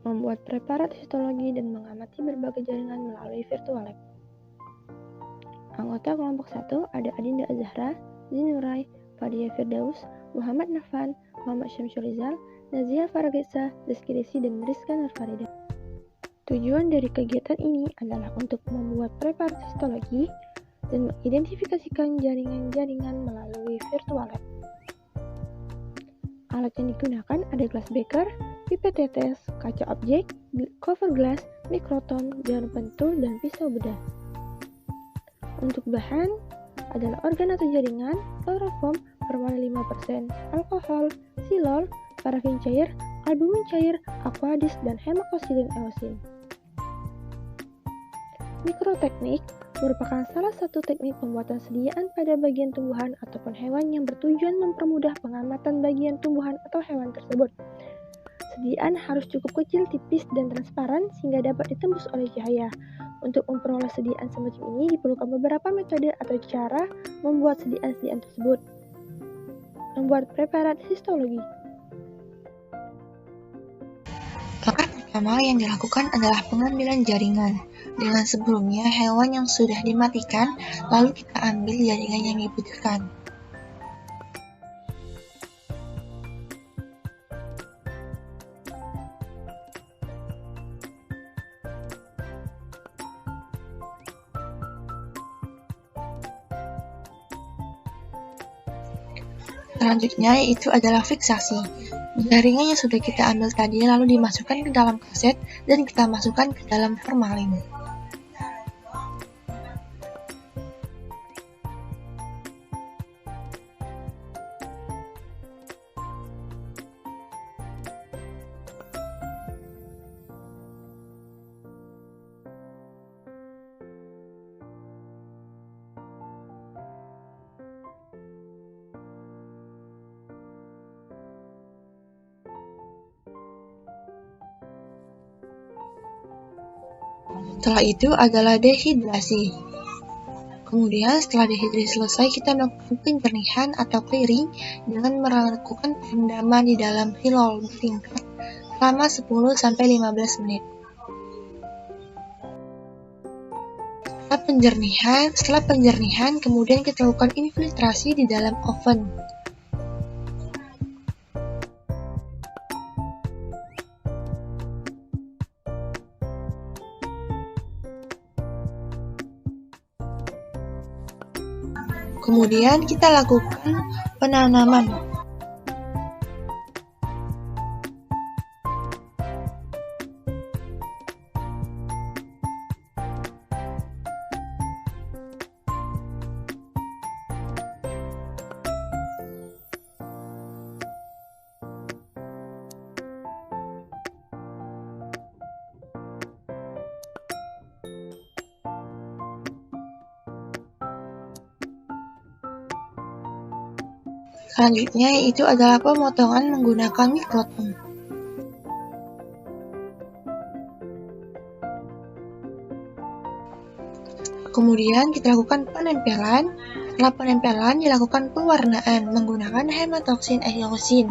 membuat preparat histologi dan mengamati berbagai jaringan melalui virtual lab. Anggota kelompok 1 ada Adinda Azahra, Zinurai, Fadia Firdaus, Muhammad Nafan, Muhammad Syamsul Rizal, Nazia Faragesa, Rizky Desi, dan Rizka Nurfarida. Tujuan dari kegiatan ini adalah untuk membuat preparat histologi dan mengidentifikasikan jaringan-jaringan melalui virtual lab. Alat yang digunakan ada gelas beker, pipet tetes, kaca objek, cover glass, mikroton, jarum pentul, dan pisau bedah. Untuk bahan adalah organ atau jaringan, kloroform, formalin 5%, alkohol, silol, parafin cair, albumin cair, aquadis, dan hemakosilin eosin. Mikroteknik merupakan salah satu teknik pembuatan sediaan pada bagian tumbuhan ataupun hewan yang bertujuan mempermudah pengamatan bagian tumbuhan atau hewan tersebut. Sediaan harus cukup kecil, tipis, dan transparan sehingga dapat ditembus oleh cahaya. Untuk memperoleh sediaan semacam ini diperlukan beberapa metode atau cara membuat sediaan-sediaan tersebut. Membuat preparat histologi. Langkah pertama yang dilakukan adalah pengambilan jaringan. Dengan sebelumnya hewan yang sudah dimatikan, lalu kita ambil jaringan yang dibutuhkan. Selanjutnya yaitu adalah fiksasi. Jaringan yang sudah kita ambil tadi lalu dimasukkan ke dalam kaset dan kita masukkan ke dalam formalin. Setelah itu adalah dehidrasi. Kemudian setelah dehidrasi selesai, kita melakukan penjernihan atau clearing dengan melakukan perendaman di dalam silol bertingkat selama 10-15 menit. Setelah penjernihan, kemudian kita lakukan infiltrasi di dalam oven. Kemudian kita lakukan penanaman. Selanjutnya yaitu adalah pemotongan menggunakan mikroton. Kemudian kita lakukan penempelan. Setelah penempelan dilakukan pewarnaan menggunakan hematoksin eosin.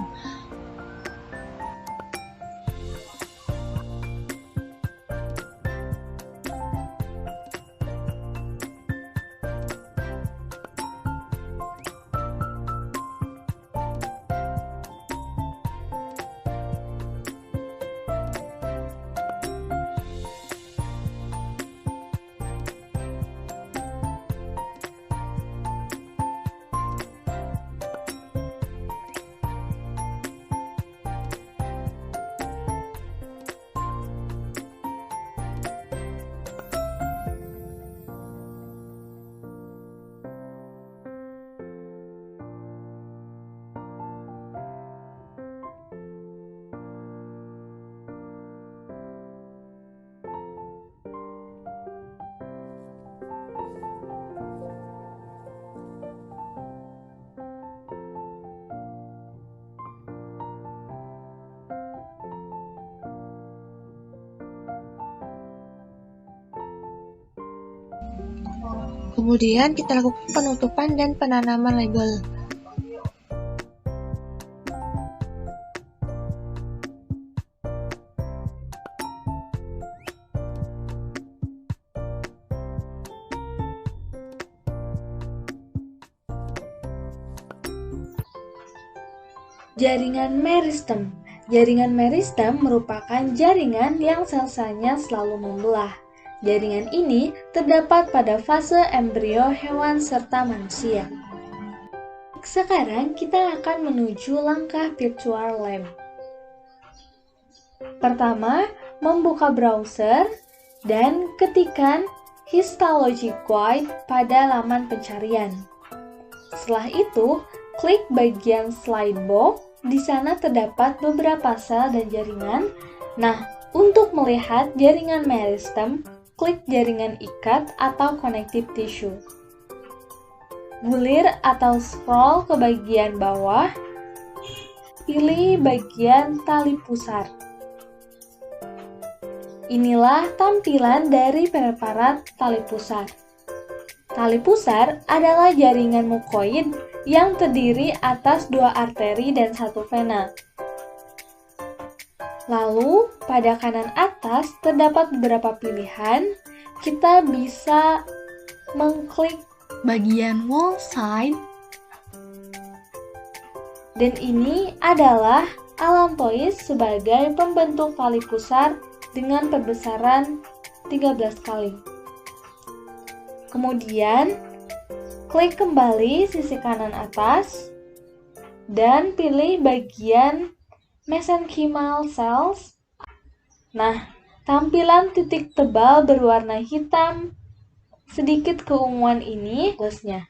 Kemudian kita lakukan penutupan dan penanaman label. Jaringan meristem. Jaringan meristem merupakan jaringan yang sel-selnya selalu membelah. Jaringan ini terdapat pada fase embrio hewan serta manusia. Sekarang kita akan menuju langkah virtual lab. Pertama, membuka browser dan ketikkan histology guide pada laman pencarian. Setelah itu, klik bagian slide box. Di sana terdapat beberapa sel dan jaringan. Nah, untuk melihat jaringan meristem, klik jaringan ikat atau connective tissue. Gulir atau scroll ke bagian bawah, pilih bagian tali pusar. Inilah tampilan dari preparat tali pusar. Tali pusar adalah jaringan mukoid yang terdiri atas 2 arteri dan 1 vena. Lalu, pada kanan atas terdapat beberapa pilihan. Kita bisa mengklik bagian wall side. Dan ini adalah allantois sebagai pembentuk tali pusar dengan perbesaran 13 kali. Kemudian, klik kembali sisi kanan atas dan pilih bagian mesenchymal cells. Nah, tampilan titik tebal berwarna hitam sedikit keunguan ini plusnya.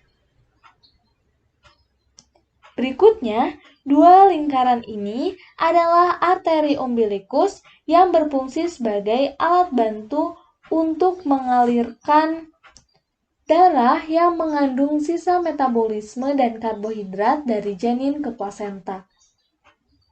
Berikutnya, 2 lingkaran ini adalah arteri umbilikus yang berfungsi sebagai alat bantu untuk mengalirkan darah yang mengandung sisa metabolisme dan karbohidrat dari janin ke plasenta.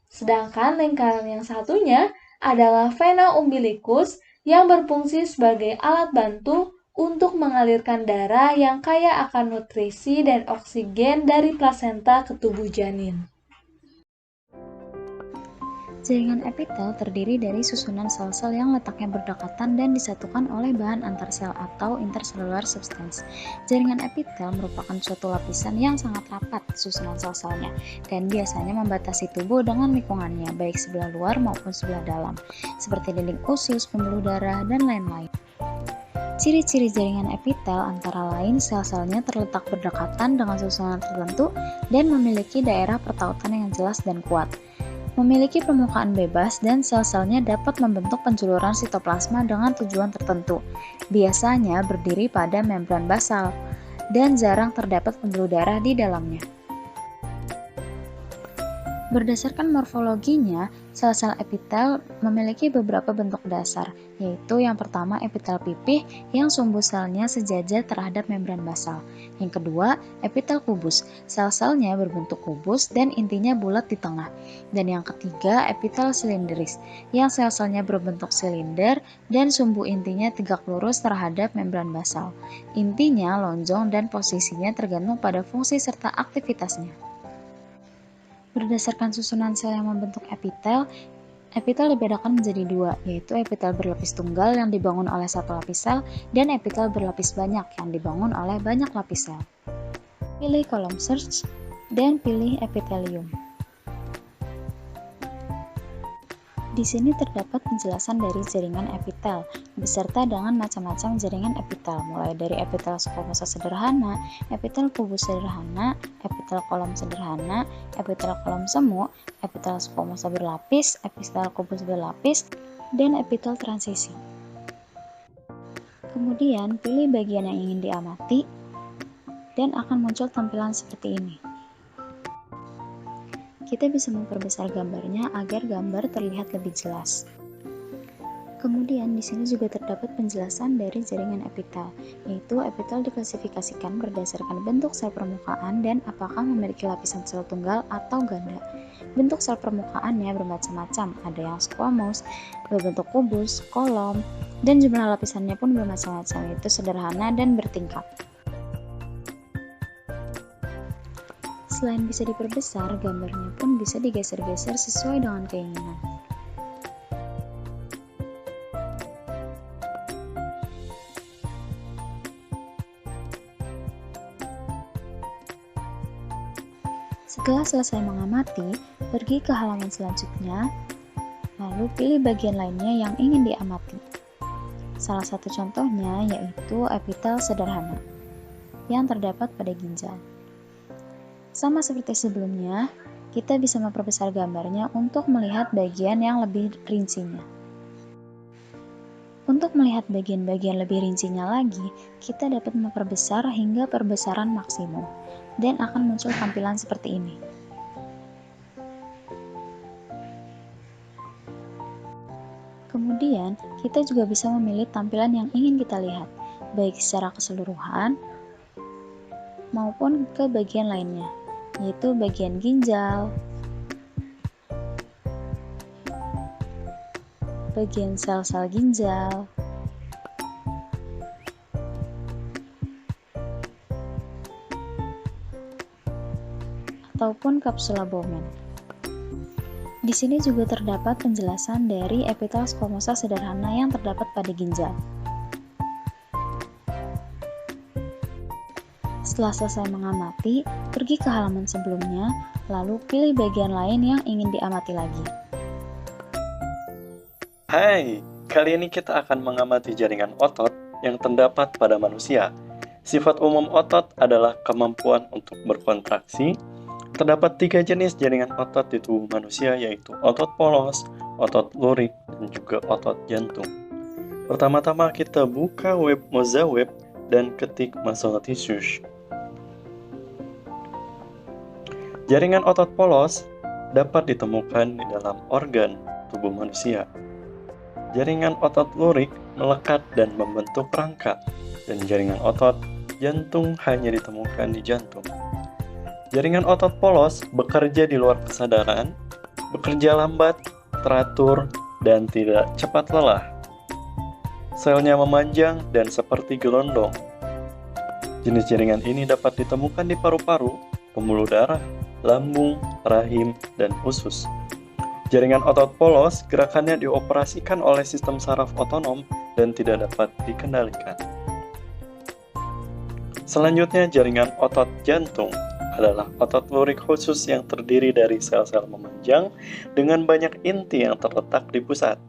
Sedangkan lingkaran yang satunya adalah vena umbilikus yang berfungsi sebagai alat bantu untuk mengalirkan darah yang kaya akan nutrisi dan oksigen dari plasenta ke tubuh janin. Jaringan epitel terdiri dari susunan sel-sel yang letaknya berdekatan dan disatukan oleh bahan antarsel atau intercellular substance. Jaringan epitel merupakan suatu lapisan yang sangat rapat susunan sel-selnya dan biasanya membatasi tubuh dengan lingkungannya, baik sebelah luar maupun sebelah dalam, seperti dinding usus, pembuluh darah, dan lain-lain. Ciri-ciri jaringan epitel antara lain sel-selnya terletak berdekatan dengan susunan tertentu dan memiliki daerah pertautan yang jelas dan kuat. Memiliki permukaan bebas dan sel-selnya dapat membentuk penjuluran sitoplasma dengan tujuan tertentu. Biasanya berdiri pada membran basal dan jarang terdapat pembuluh darah di dalamnya. Berdasarkan morfologinya, sel-sel epitel memiliki beberapa bentuk dasar, yaitu yang pertama epitel pipih yang sumbu selnya sejajar terhadap membran basal. Yang kedua, epitel kubus, sel-selnya berbentuk kubus dan intinya bulat di tengah. Dan yang ketiga, epitel silinderis, yang sel-selnya berbentuk silinder dan sumbu intinya tegak lurus terhadap membran basal. Intinya lonjong dan posisinya tergantung pada fungsi serta aktivitasnya. Berdasarkan susunan sel yang membentuk epitel, epitel dibedakan menjadi 2, yaitu epitel berlapis tunggal yang dibangun oleh satu lapis sel dan epitel berlapis banyak yang dibangun oleh banyak lapis sel. Pilih kolom search dan pilih epitelium. Di sini terdapat penjelasan dari jaringan epitel, beserta dengan macam-macam jaringan epitel, mulai dari epitel squamosa sederhana, epitel kubus sederhana, epitel kolom sederhana, epitel kolom semu, epitel squamosa berlapis, epitel kubus berlapis, dan epitel transisi. Kemudian, pilih bagian yang ingin diamati, dan akan muncul tampilan seperti ini. Kita bisa memperbesar gambarnya agar gambar terlihat lebih jelas. Kemudian di sini juga terdapat penjelasan dari jaringan epitel, yaitu epitel diklasifikasikan berdasarkan bentuk sel permukaan dan apakah memiliki lapisan sel tunggal atau ganda. Bentuk sel permukaannya bermacam-macam, ada yang squamous, berbentuk kubus, kolom, dan jumlah lapisannya pun bermacam-macam, yaitu sederhana dan bertingkat. Selain bisa diperbesar, gambarnya pun bisa digeser-geser sesuai dengan keinginan. Setelah selesai mengamati, pergi ke halaman selanjutnya, lalu pilih bagian lainnya yang ingin diamati. Salah satu contohnya yaitu epitel sederhana yang terdapat pada ginjal. Sama seperti sebelumnya, kita bisa memperbesar gambarnya untuk melihat bagian yang lebih rincinya. Untuk melihat bagian-bagian lebih rincinya lagi, kita dapat memperbesar hingga perbesaran maksimum, dan akan muncul tampilan seperti ini. Kemudian, kita juga bisa memilih tampilan yang ingin kita lihat, baik secara keseluruhan maupun ke bagian lainnya, yaitu bagian ginjal, bagian sel-sel ginjal, ataupun kapsula Bowman. Di sini juga terdapat penjelasan dari epitel squamosa sederhana yang terdapat pada ginjal. Setelah selesai mengamati, pergi ke halaman sebelumnya, lalu pilih bagian lain yang ingin diamati lagi. Hai, kali ini kita akan mengamati jaringan otot yang terdapat pada manusia. Sifat umum otot adalah kemampuan untuk berkontraksi. Terdapat 3 jenis jaringan otot di tubuh manusia, yaitu otot polos, otot lurik, dan juga otot jantung. Pertama-tama kita buka web Mozaweb dan ketik muscle tissues. Jaringan otot polos dapat ditemukan di dalam organ tubuh manusia. Jaringan otot lurik melekat dan membentuk rangka, dan jaringan otot jantung hanya ditemukan di jantung. Jaringan otot polos bekerja di luar kesadaran, bekerja lambat, teratur, dan tidak cepat lelah. Selnya memanjang dan seperti gelondong. Jenis jaringan ini dapat ditemukan di paru-paru, pembuluh darah, lambung, rahim, dan usus. Jaringan otot polos gerakannya dioperasikan oleh sistem saraf otonom dan tidak dapat dikendalikan. Selanjutnya, jaringan otot jantung adalah otot lurik khusus yang terdiri dari sel-sel memanjang dengan banyak inti yang terletak di pusat.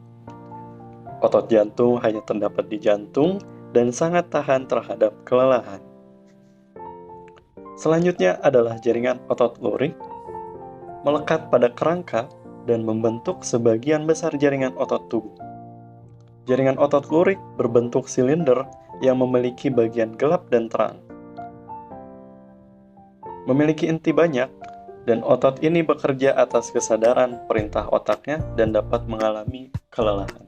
Otot jantung hanya terdapat di jantung dan sangat tahan terhadap kelelahan. Selanjutnya adalah jaringan otot lurik, melekat pada kerangka dan membentuk sebagian besar jaringan otot tubuh. Jaringan otot lurik berbentuk silinder yang memiliki bagian gelap dan terang. Memiliki inti banyak, dan otot ini bekerja atas kesadaran perintah otaknya dan dapat mengalami kelelahan.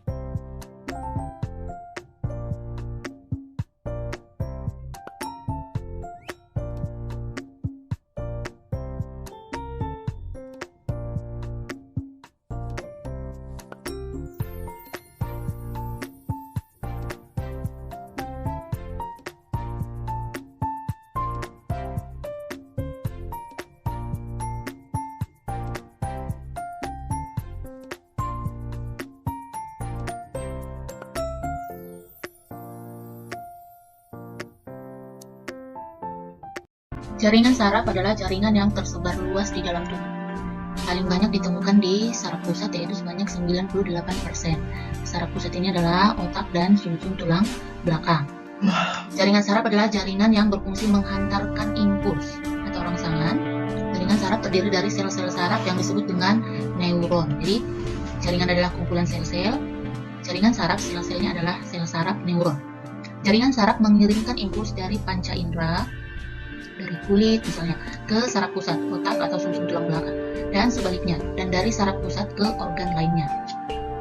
Jaringan saraf adalah jaringan yang tersebar luas di dalam tubuh. Paling banyak ditemukan di saraf pusat, yaitu sebanyak 98%. Saraf pusat ini adalah otak dan sumsum tulang belakang. Jaringan saraf adalah jaringan yang berfungsi menghantarkan impuls atau rangsangan. Jaringan saraf terdiri dari sel-sel saraf yang disebut dengan neuron. Jadi, jaringan adalah kumpulan sel-sel. Jaringan saraf, sel-selnya adalah sel saraf neuron. Jaringan saraf mengirimkan impuls dari panca indera, dari kulit misalnya, ke saraf pusat, otak atau sumsum tulang belakang, dan sebaliknya, dan dari saraf pusat ke organ lainnya.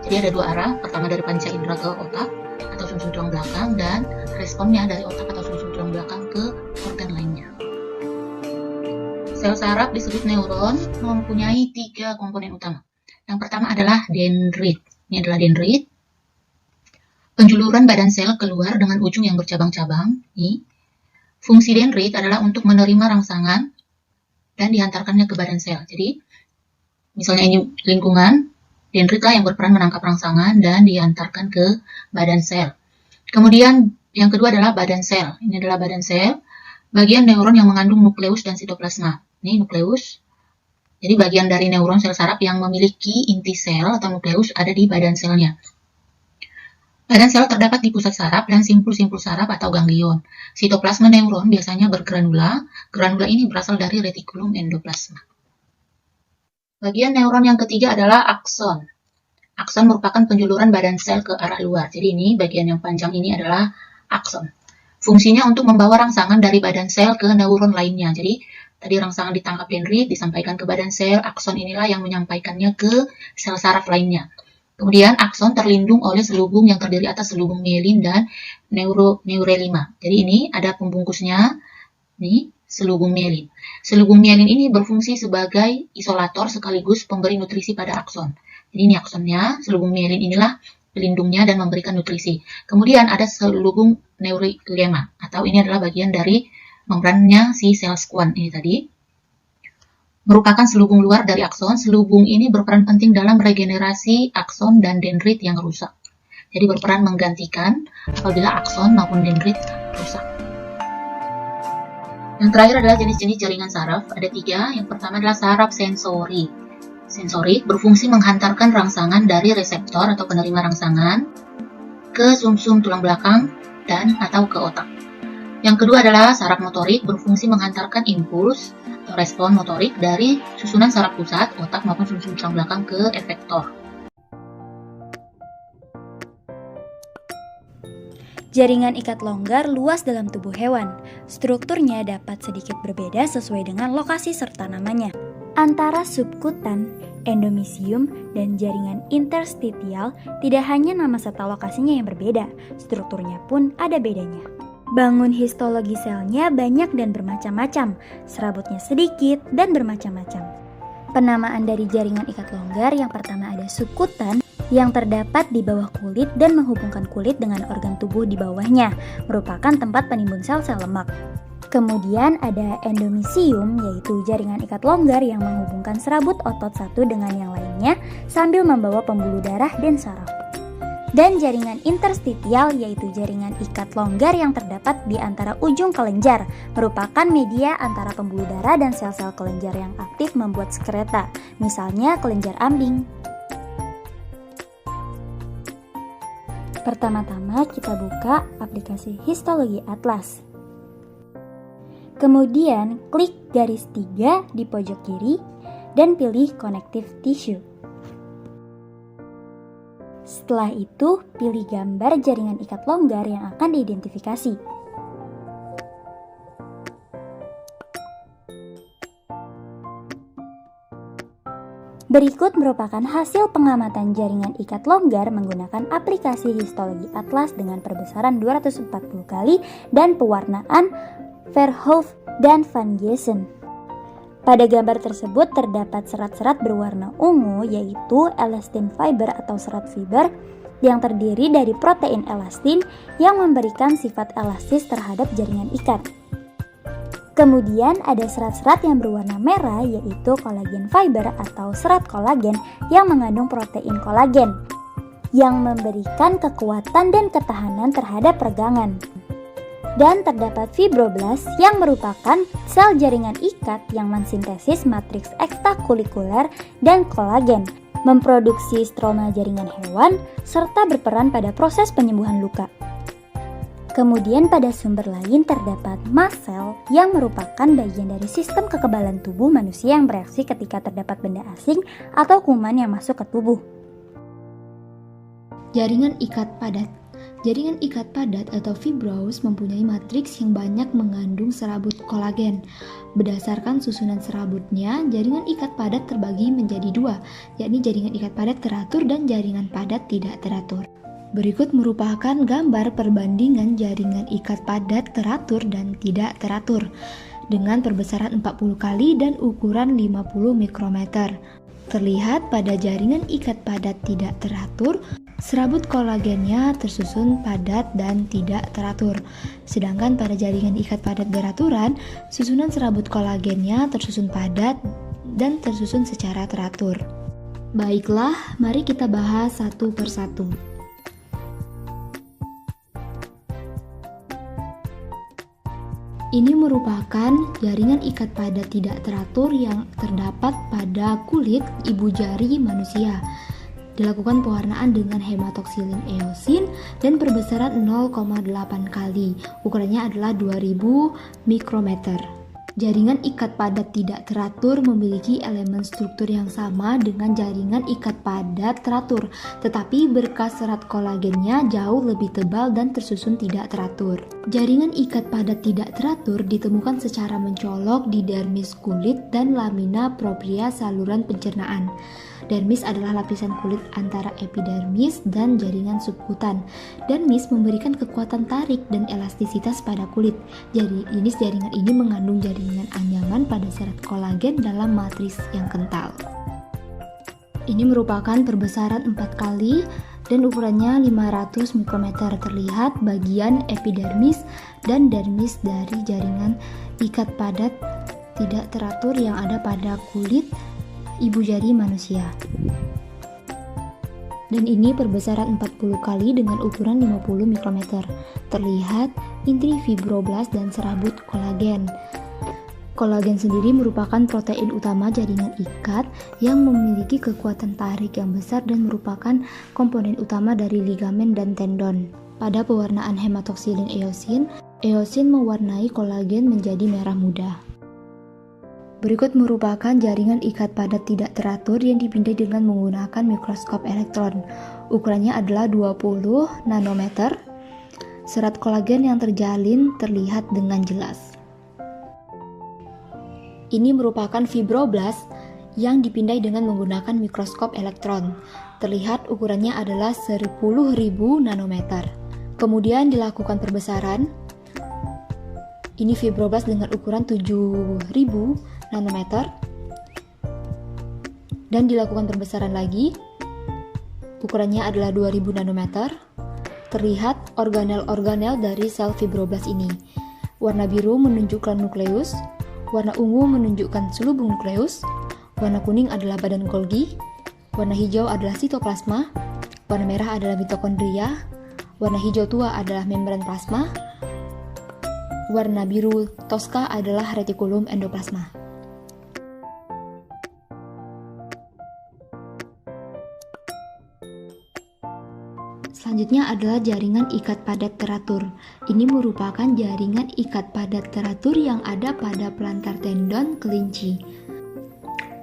Jadi ada dua arah, pertama dari panca indera ke otak atau sumsum tulang belakang, dan responnya dari otak atau sumsum tulang belakang ke organ lainnya. Sel saraf disebut neuron mempunyai 3 komponen utama. Yang pertama adalah dendrit. Ini adalah dendrit. Penjuluran badan sel keluar dengan ujung yang bercabang-cabang. Fungsi dendrit adalah untuk menerima rangsangan dan dihantarkannya ke badan sel. Jadi, misalnya ini lingkungan, dendrit lah yang berperan menangkap rangsangan dan dihantarkan ke badan sel. Kemudian, yang kedua adalah badan sel. Ini adalah badan sel, bagian neuron yang mengandung nukleus dan sitoplasma. Ini nukleus, Jadi bagian dari neuron sel saraf yang memiliki inti sel atau nukleus ada di badan selnya. Badan sel terdapat di pusat saraf dan simpul-simpul saraf atau ganglion. Sitoplasma neuron biasanya bergranula. Granula ini berasal dari retikulum endoplasma. Bagian neuron yang ketiga adalah akson. Akson merupakan penjuluran badan sel ke arah luar. Jadi ini bagian yang panjang ini adalah akson. Fungsinya untuk membawa rangsangan dari badan sel ke neuron lainnya. Jadi tadi rangsangan ditangkap dendrit, disampaikan ke badan sel, akson inilah yang menyampaikannya ke sel saraf lainnya. Kemudian akson terlindung oleh selubung yang terdiri atas selubung mielin dan neurelima. Jadi ini ada pembungkusnya, nih selubung mielin. Selubung mielin ini berfungsi sebagai isolator sekaligus pemberi nutrisi pada akson. Jadi ini aksonnya, selubung mielin inilah pelindungnya dan memberikan nutrisi. Kemudian ada selubung neurelima, atau ini adalah bagian dari membrannya si sel squamous ini tadi. Merupakan selubung luar dari akson. Selubung ini berperan penting dalam regenerasi akson dan dendrit yang rusak. Jadi berperan menggantikan apabila akson maupun dendrit rusak. Yang terakhir adalah jenis-jenis jaringan saraf. Ada 3. Yang pertama adalah saraf sensori. Sensorik berfungsi menghantarkan rangsangan dari reseptor atau penerima rangsangan ke sumsum tulang belakang dan atau ke otak. Yang kedua adalah saraf motorik, berfungsi menghantarkan impuls atau respon motorik dari susunan saraf pusat, otak maupun sumsum tulang belakang ke efektor. Jaringan ikat longgar luas dalam tubuh hewan. Strukturnya dapat sedikit berbeda sesuai dengan lokasi serta namanya. Antara subkutan, endomisium, dan jaringan interstitial tidak hanya nama serta lokasinya yang berbeda, strukturnya pun ada bedanya. Bangun histologi selnya banyak dan bermacam-macam, serabutnya sedikit dan bermacam-macam. Penamaan dari jaringan ikat longgar yang pertama ada subkutan, yang terdapat di bawah kulit dan menghubungkan kulit dengan organ tubuh di bawahnya, merupakan tempat penimbun sel-sel lemak. Kemudian ada endomisium, yaitu jaringan ikat longgar yang menghubungkan serabut otot satu dengan yang lainnya sambil membawa pembuluh darah dan saraf. Dan jaringan interstitial, yaitu jaringan ikat longgar yang terdapat di antara ujung kelenjar, merupakan media antara pembuluh darah dan sel-sel kelenjar yang aktif membuat sekreta, misalnya kelenjar ambing. Pertama-tama kita buka aplikasi Histologi Atlas. Kemudian klik garis 3 di pojok kiri dan pilih Connective Tissue. Setelah itu, pilih gambar jaringan ikat longgar yang akan diidentifikasi. Berikut merupakan hasil pengamatan jaringan ikat longgar menggunakan aplikasi Histologi Atlas dengan perbesaran 240 kali dan pewarnaan Verhoeven dan Van Giessen. Pada gambar tersebut terdapat serat-serat berwarna ungu, yaitu elastin fiber atau serat fiber yang terdiri dari protein elastin yang memberikan sifat elastis terhadap jaringan ikat. Kemudian ada serat-serat yang berwarna merah, yaitu kolagen fiber atau serat kolagen yang mengandung protein kolagen yang memberikan kekuatan dan ketahanan terhadap peregangan. Dan terdapat fibroblast yang merupakan sel jaringan ikat yang mensintesis matriks ekstrakulikuler dan kolagen, memproduksi stroma jaringan hewan, serta berperan pada proses penyembuhan luka. Kemudian pada sumber lain terdapat mast cell yang merupakan bagian dari sistem kekebalan tubuh manusia yang bereaksi ketika terdapat benda asing atau kuman yang masuk ke tubuh. Jaringan ikat padat. Jaringan ikat padat atau fibrous mempunyai matriks yang banyak mengandung serabut kolagen. Berdasarkan susunan serabutnya, jaringan ikat padat terbagi menjadi 2, yakni jaringan ikat padat teratur dan jaringan padat tidak teratur. Berikut merupakan gambar perbandingan jaringan ikat padat teratur dan tidak teratur dengan perbesaran 40 kali dan ukuran 50 mikrometer. Terlihat pada jaringan ikat padat tidak teratur, serabut kolagennya tersusun padat dan tidak teratur. Sedangkan pada jaringan ikat padat beraturan, susunan serabut kolagennya tersusun padat dan tersusun secara teratur. Baiklah, mari kita bahas satu persatu. Ini merupakan jaringan ikat padat tidak teratur yang terdapat pada kulit ibu jari manusia. Dilakukan pewarnaan dengan hematoksilin eosin dan perbesaran 0,8 kali. Ukurannya adalah 2000 mikrometer. Jaringan ikat padat tidak teratur memiliki elemen struktur yang sama dengan jaringan ikat padat teratur, tetapi berkas serat kolagennya jauh lebih tebal dan tersusun tidak teratur. Jaringan ikat padat tidak teratur ditemukan secara mencolok di dermis kulit dan lamina propria saluran pencernaan. Dermis adalah lapisan kulit antara epidermis dan jaringan subkutan. Dermis memberikan kekuatan tarik dan elastisitas pada kulit. Jadi, jenis jaringan ini mengandung jaringan anyaman pada serat kolagen dalam matriks yang kental. Ini merupakan perbesaran 4 kali dan ukurannya 500 mikrometer. Terlihat bagian epidermis dan dermis dari jaringan ikat padat tidak teratur yang ada pada kulit ibu jari manusia. Dan ini perbesaran 40 kali dengan ukuran 50 mikrometer. Terlihat inti fibroblast dan serabut kolagen. Kolagen sendiri merupakan protein utama jaringan ikat yang memiliki kekuatan tarik yang besar dan merupakan komponen utama dari ligamen dan tendon. Pada pewarnaan hematoksilin eosin, eosin mewarnai kolagen menjadi merah muda. Berikut merupakan jaringan ikat padat tidak teratur yang dipindai dengan menggunakan mikroskop elektron. Ukurannya adalah 20 nanometer. Serat kolagen yang terjalin terlihat dengan jelas. Ini merupakan fibroblast yang dipindai dengan menggunakan mikroskop elektron. Terlihat ukurannya adalah 10.000 nanometer. Kemudian dilakukan perbesaran. Ini fibroblast dengan ukuran 7.000 nanometer dan dilakukan perbesaran lagi. Ukurannya adalah 2000 nanometer. Terlihat organel-organel dari sel fibroblast ini. Warna biru menunjukkan nukleus, warna ungu menunjukkan selubung nukleus, warna kuning adalah badan Golgi, warna hijau adalah sitoplasma, warna merah adalah mitokondria, warna hijau tua adalah membran plasma, warna biru toska adalah retikulum endoplasma. Selanjutnya adalah jaringan ikat padat teratur. Ini merupakan jaringan ikat padat teratur yang ada pada pelantar tendon kelinci.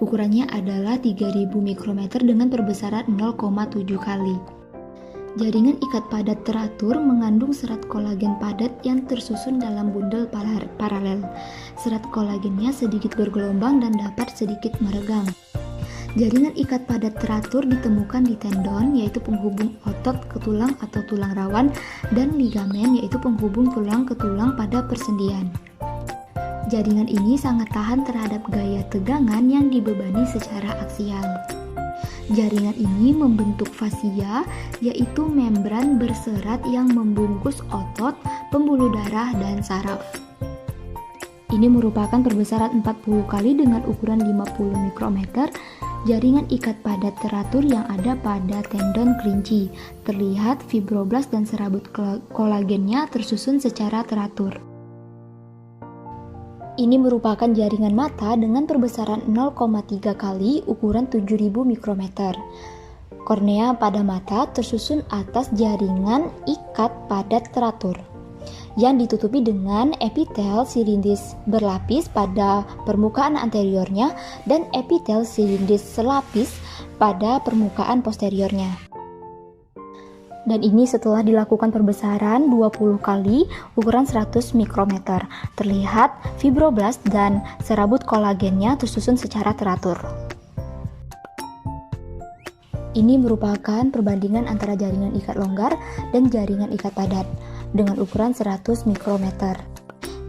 Ukurannya adalah 3000 mikrometer dengan perbesaran 0,7 kali. Jaringan ikat padat teratur mengandung serat kolagen padat yang tersusun dalam bundel paralel. Serat kolagennya sedikit bergelombang dan dapat sedikit meregang. Jaringan ikat padat teratur ditemukan di tendon, yaitu penghubung otot ke tulang atau tulang rawan, dan ligamen, yaitu penghubung tulang ke tulang pada persendian. Jaringan ini sangat tahan terhadap gaya tegangan yang dibebani secara aksial. Jaringan ini membentuk fasia, yaitu membran berserat yang membungkus otot, pembuluh darah, dan saraf. Ini merupakan perbesaran 40 kali dengan ukuran 50 mikrometer. Jaringan ikat padat teratur yang ada pada tendon kelinci. Terlihat fibroblast dan serabut kolagennya tersusun secara teratur. Ini merupakan jaringan mata dengan perbesaran 0,3 kali ukuran 7000 mikrometer. Kornea pada mata tersusun atas jaringan ikat padat teratur yang ditutupi dengan epitel silindris berlapis pada permukaan anteriornya dan epitel silindris selapis pada permukaan posteriornya. Dan ini setelah dilakukan perbesaran 20 kali ukuran 100 mikrometer. Terlihat fibroblast dan serabut kolagennya tersusun secara teratur. Ini merupakan perbandingan antara jaringan ikat longgar dan jaringan ikat padat dengan ukuran 100 mikrometer.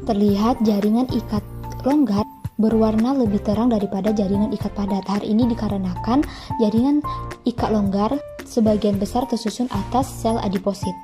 Terlihat jaringan ikat longgar berwarna lebih terang daripada jaringan ikat padat. Hal ini dikarenakan jaringan ikat longgar sebagian besar tersusun atas sel adiposit.